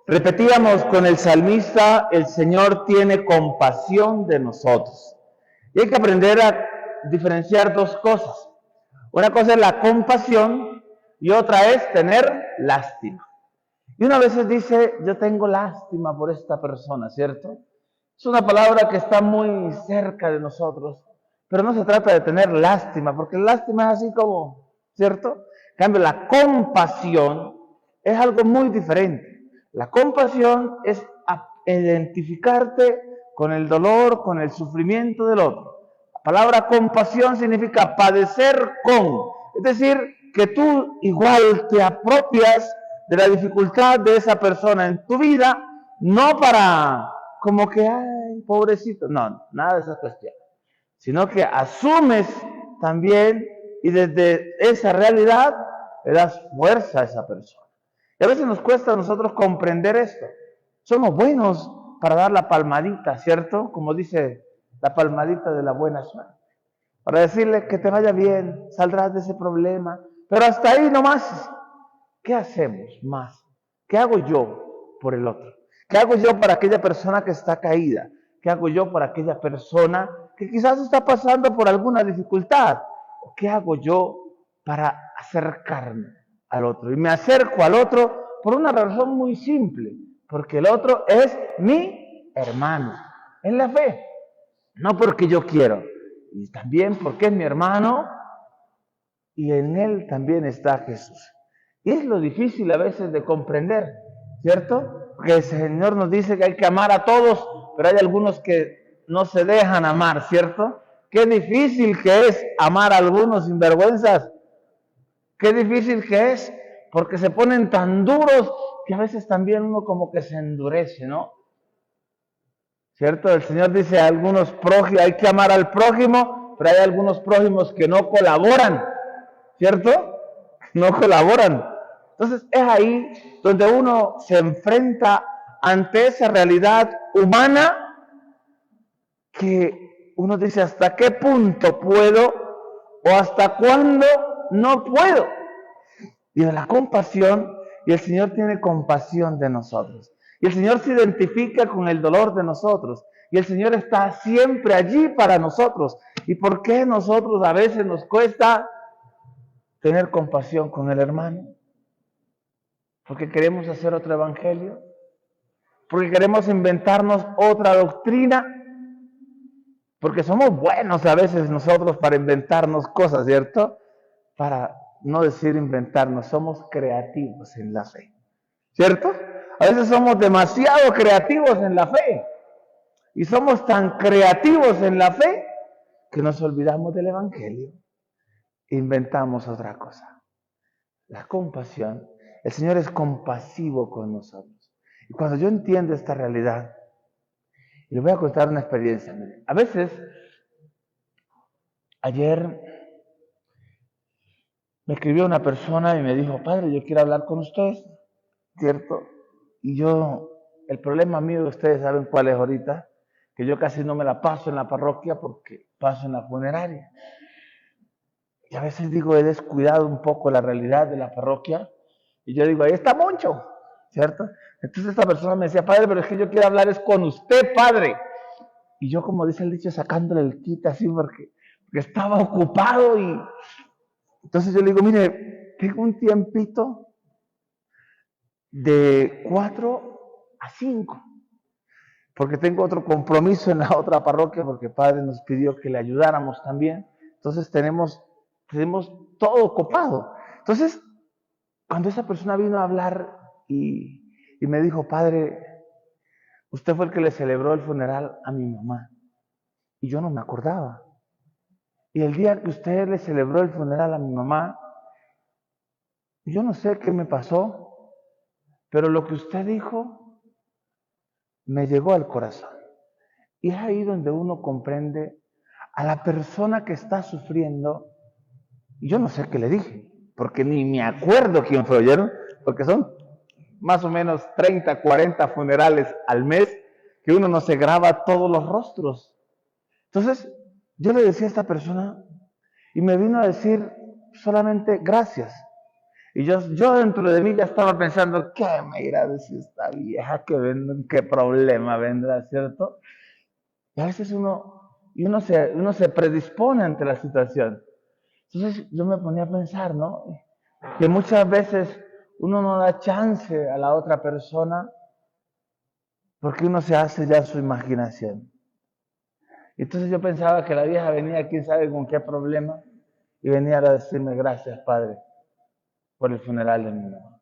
Repetíamos con el salmista, el Señor tiene compasión de nosotros. Y hay que aprender a diferenciar dos cosas. Una cosa es la compasión y otra es tener lástima. Y una vez dice, yo tengo lástima por esta persona, ¿cierto? Es una palabra que está muy cerca de nosotros, pero no se trata de tener lástima, porque lástima es así como, ¿cierto? En cambio, la compasión es algo muy diferente. La compasión es identificarte con el dolor, con el sufrimiento del otro. La palabra compasión significa padecer con, es decir, que tú igual te apropias de la dificultad de esa persona en tu vida, no para como que, ay, pobrecito, no, nada de esas cuestiones, sino que asumes también y desde esa realidad le das fuerza a esa persona. Y a veces nos cuesta a nosotros comprender esto. Somos buenos para dar la palmadita, ¿cierto? Como dice la palmadita de la buena suerte. Para decirle que te vaya bien, saldrás de ese problema. Pero hasta ahí nomás, ¿qué hacemos más? ¿Qué hago yo por el otro? ¿Qué hago yo para aquella persona que está caída? ¿Qué hago yo para aquella persona que quizás está pasando por alguna dificultad? ¿Qué hago yo para acercarme al otro? Y me acerco al otro por una razón muy simple, porque el otro es mi hermano en la fe, no porque yo quiero, y también porque es mi hermano y en él también está Jesús. Y es lo difícil a veces de comprender, ¿cierto? Porque el Señor nos dice que hay que amar a todos, pero hay algunos que no se dejan amar, ¿cierto? Qué difícil que es amar a algunos sinvergüenzas. Qué difícil que es, porque se ponen tan duros que a veces también uno como que se endurece, ¿no? ¿Cierto? El Señor dice a algunos prójimos, hay que amar al prójimo, pero hay algunos prójimos que no colaboran, ¿cierto? No colaboran. Entonces es ahí donde uno se enfrenta ante esa realidad humana que uno dice hasta qué punto puedo o hasta cuándo no puedo. Y de la compasión, y el Señor tiene compasión de nosotros. Y el Señor se identifica con el dolor de nosotros. Y el Señor está siempre allí para nosotros. ¿Y por qué nosotros a veces nos cuesta tener compasión con el hermano? Porque queremos hacer otro evangelio, porque queremos inventarnos otra doctrina, porque somos buenos a veces nosotros para inventarnos cosas, ¿cierto? Para no decir inventarnos, somos creativos en la fe, ¿cierto? A veces somos demasiado creativos en la fe y somos tan creativos en la fe que nos olvidamos del evangelio, inventamos otra cosa. La compasión, el Señor es compasivo con nosotros. Y cuando yo entiendo esta realidad, y les voy a contar una experiencia. Miren, a veces, ayer me escribió una persona y me dijo, padre, yo quiero hablar con ustedes, ¿cierto? Y yo, el problema mío, ustedes saben cuál es ahorita, que yo casi no me la paso en la parroquia porque paso en la funeraria. Y a veces digo, he descuidado un poco la realidad de la parroquia. Y yo digo, ahí está Moncho, ¿cierto? Entonces esta persona me decía, padre, pero es que yo quiero hablar es con usted, padre. Y yo, como dice el dicho, sacándole el quita así porque estaba ocupado. Y entonces yo le digo, mire, tengo un tiempito de 4 a 5, porque tengo otro compromiso en la otra parroquia, porque padre nos pidió que le ayudáramos también. Entonces tenemos todo copado. Entonces, cuando esa persona vino a hablar y me dijo, padre, usted fue el que le celebró el funeral a mi mamá. Y yo no me acordaba. Y el día que usted le celebró el funeral a mi mamá, yo no sé qué me pasó, pero lo que usted dijo me llegó al corazón. Y es ahí donde uno comprende a la persona que está sufriendo. Y yo no sé qué le dije, porque ni me acuerdo quién fue, ¿oyeron? Porque son más o menos 30, 40 funerales al mes que uno no se graba todos los rostros. Entonces, yo le decía a esta persona y me vino a decir solamente gracias. Y yo dentro de mí ya estaba pensando, ¿qué me irá a decir esta vieja? ¿Qué problema vendrá, cierto? Y a veces uno se predispone ante la situación. Entonces yo me ponía a pensar, ¿no? Que muchas veces uno no da chance a la otra persona porque uno se hace ya su imaginación. Entonces yo pensaba que la vieja venía, quién sabe con qué problema, y venía a decirme gracias, Padre, por el funeral de mi mamá.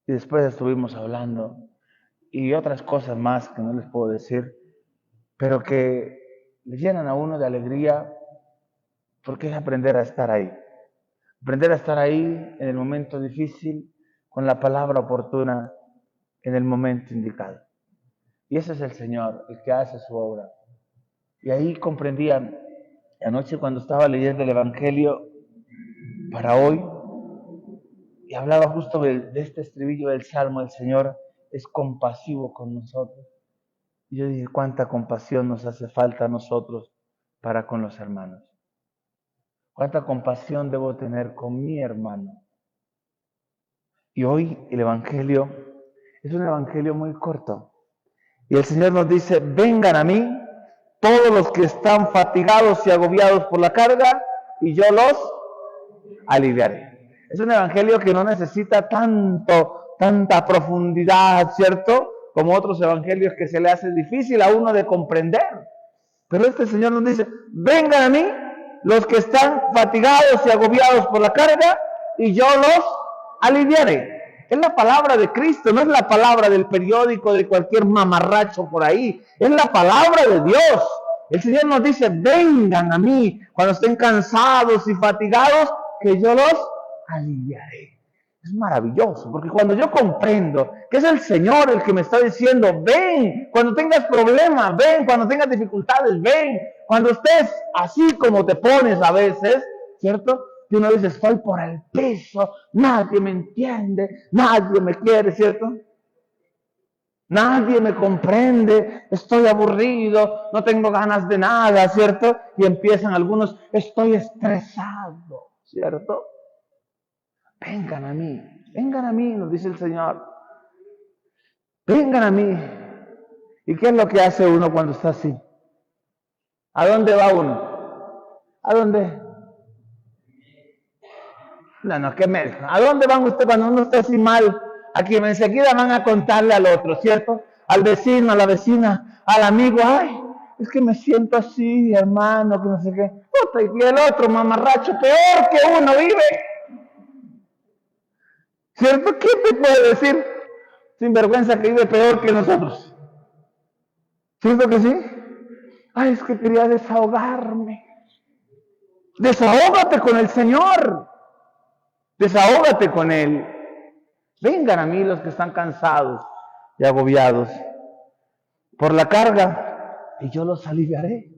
Y después estuvimos hablando y otras cosas más que no les puedo decir, pero que le llenan a uno de alegría porque es aprender a estar ahí. Aprender a estar ahí en el momento difícil, con la palabra oportuna, en el momento indicado. Y ese es el Señor, el que hace su obra. Y ahí comprendía, anoche cuando estaba leyendo el Evangelio para hoy, y hablaba justo de este estribillo del Salmo, el Señor es compasivo con nosotros. Y yo dije, cuánta compasión nos hace falta a nosotros para con los hermanos. Cuánta compasión debo tener con mi hermano. Y hoy el Evangelio es un Evangelio muy corto. Y el Señor nos dice, vengan a mí todos los que están fatigados y agobiados por la carga, y yo los aliviaré. Es un Evangelio que no necesita tanta profundidad, ¿cierto? Como otros evangelios que se le hace difícil a uno de comprender. Pero este Señor nos dice, vengan a mí los que están fatigados y agobiados por la carga, y yo los aliviaré. Es la palabra de Cristo, no es la palabra del periódico de cualquier mamarracho por ahí. Es la palabra de Dios. El Señor nos dice, vengan a mí cuando estén cansados y fatigados, que yo los aliviaré. Es maravilloso, porque cuando yo comprendo que es el Señor el que me está diciendo, ven, cuando tengas problemas, ven, cuando tengas dificultades, ven, cuando estés así como te pones a veces, ¿cierto? Que uno dice, estoy por el piso, nadie me entiende, nadie me quiere, ¿cierto? Nadie me comprende, estoy aburrido, no tengo ganas de nada, ¿cierto? Y empiezan algunos, estoy estresado, ¿cierto? Vengan a mí, nos dice el Señor. Vengan a mí. ¿Y qué es lo que hace uno cuando está así? ¿A dónde va uno? ¿A dónde? No, ¿qué me? ¿A dónde van ustedes cuando uno está así mal? A quien enseguida van a contarle al otro, ¿cierto? Al vecino, a la vecina, al amigo. Ay, es que me siento así, hermano, que no sé qué. Puta, y el otro mamarracho, peor que uno vive. ¿Cierto? ¿Quién te puede decir sin vergüenza que vive peor que nosotros? ¿Cierto que sí? Ay, es que quería desahogarme. Desahógate con el Señor. Desahógate con Él. Vengan a mí los que están cansados y agobiados por la carga, y yo los aliviaré.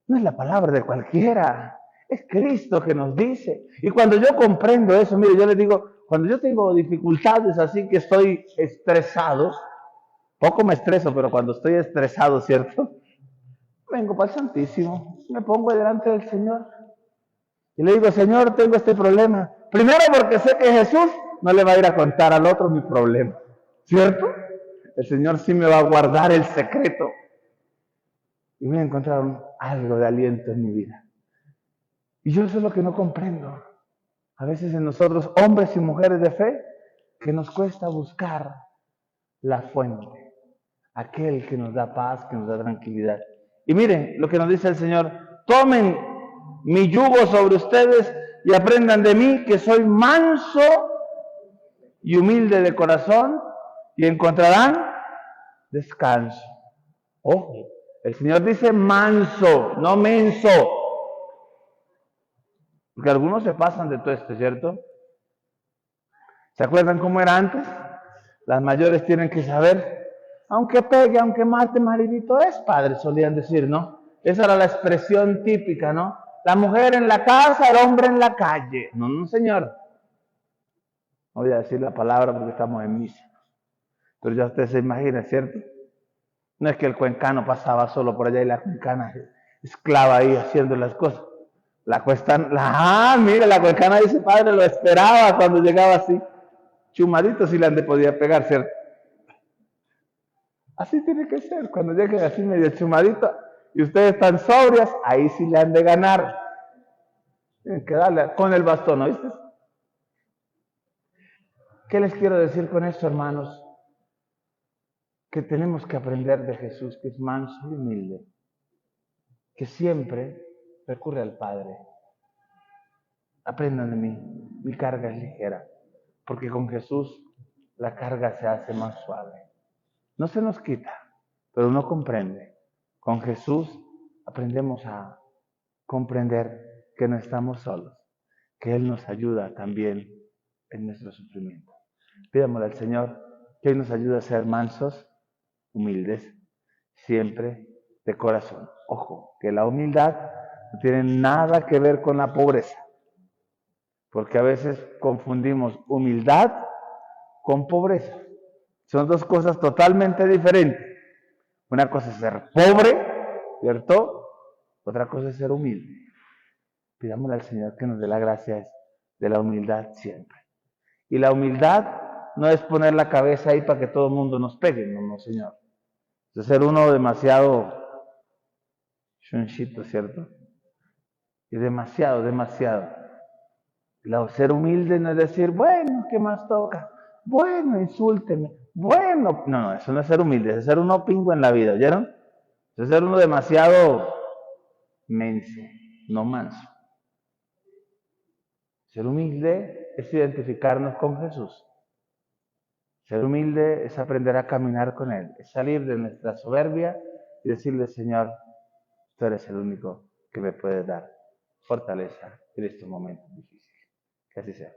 No es la palabra de cualquiera. Es Cristo que nos dice. Y cuando yo comprendo eso, mire, yo les digo, cuando yo tengo dificultades así que estoy estresado, poco me estreso, pero cuando estoy estresado, ¿cierto? Vengo para el Santísimo, me pongo delante del Señor y le digo, Señor, tengo este problema. Primero porque sé que Jesús no le va a ir a contar al otro mi problema, ¿cierto? El Señor sí me va a guardar el secreto y voy a encontrar algo de aliento en mi vida. Y yo eso es lo que no comprendo. A veces en nosotros, hombres y mujeres de fe, que nos cuesta buscar la fuente, aquel que nos da paz, que nos da tranquilidad. Y miren lo que nos dice el Señor, tomen mi yugo sobre ustedes y aprendan de mí que soy manso y humilde de corazón y encontrarán descanso. Ojo, el Señor dice manso, no menso. Porque algunos se pasan de todo esto, ¿cierto? ¿Se acuerdan cómo era antes? Las mayores tienen que saber, aunque pegue, aunque mate, maridito es padre, solían decir, ¿no? Esa era la expresión típica, ¿no? La mujer en la casa, el hombre en la calle. No, no, señor. No voy a decir la palabra porque estamos en misa. Pero ya usted se imagina, ¿cierto? No es que el cuencano pasaba solo por allá y la cuencana esclava ahí haciendo las cosas. Mira, la cuecana dice, padre, lo esperaba cuando llegaba así. Chumadito si le han de podía pegar, ¿cierto? Así tiene que ser, cuando lleguen así medio chumadito y ustedes están sobrias, ahí sí le han de ganar. Tienen que darle con el bastón, ¿oíste? ¿Qué les quiero decir con esto, hermanos? Que tenemos que aprender de Jesús, que es manso y humilde, que siempre recurre al Padre. Aprendan de mí, mi carga es ligera, porque con Jesús la carga se hace más suave. No se nos quita, pero uno comprende. Con Jesús aprendemos a comprender que no estamos solos, que Él nos ayuda también en nuestro sufrimiento. Pidámosle al Señor que Él nos ayude a ser mansos, humildes, siempre de corazón. Ojo, que la humildad no tiene nada que ver con la pobreza, porque a veces confundimos humildad con pobreza. Son dos cosas totalmente diferentes. Una cosa es ser pobre, ¿cierto? Otra cosa es ser humilde. Pidámosle al Señor que nos dé la gracia de la humildad siempre. Y la humildad no es poner la cabeza ahí para que todo el mundo nos pegue, no, Señor. Es ser uno demasiado chunchito, ¿cierto? Y demasiado. Ser humilde no es decir, bueno, ¿qué más toca? Bueno, insúlteme. Bueno, no, eso no es ser humilde, es ser uno pingo en la vida, ¿oyeron? Es ser uno demasiado menso, no manso. Ser humilde es identificarnos con Jesús. Ser humilde es aprender a caminar con Él, es salir de nuestra soberbia y decirle, Señor, tú eres el único que me puedes dar fortaleza en estos momentos difíciles. Que así sea.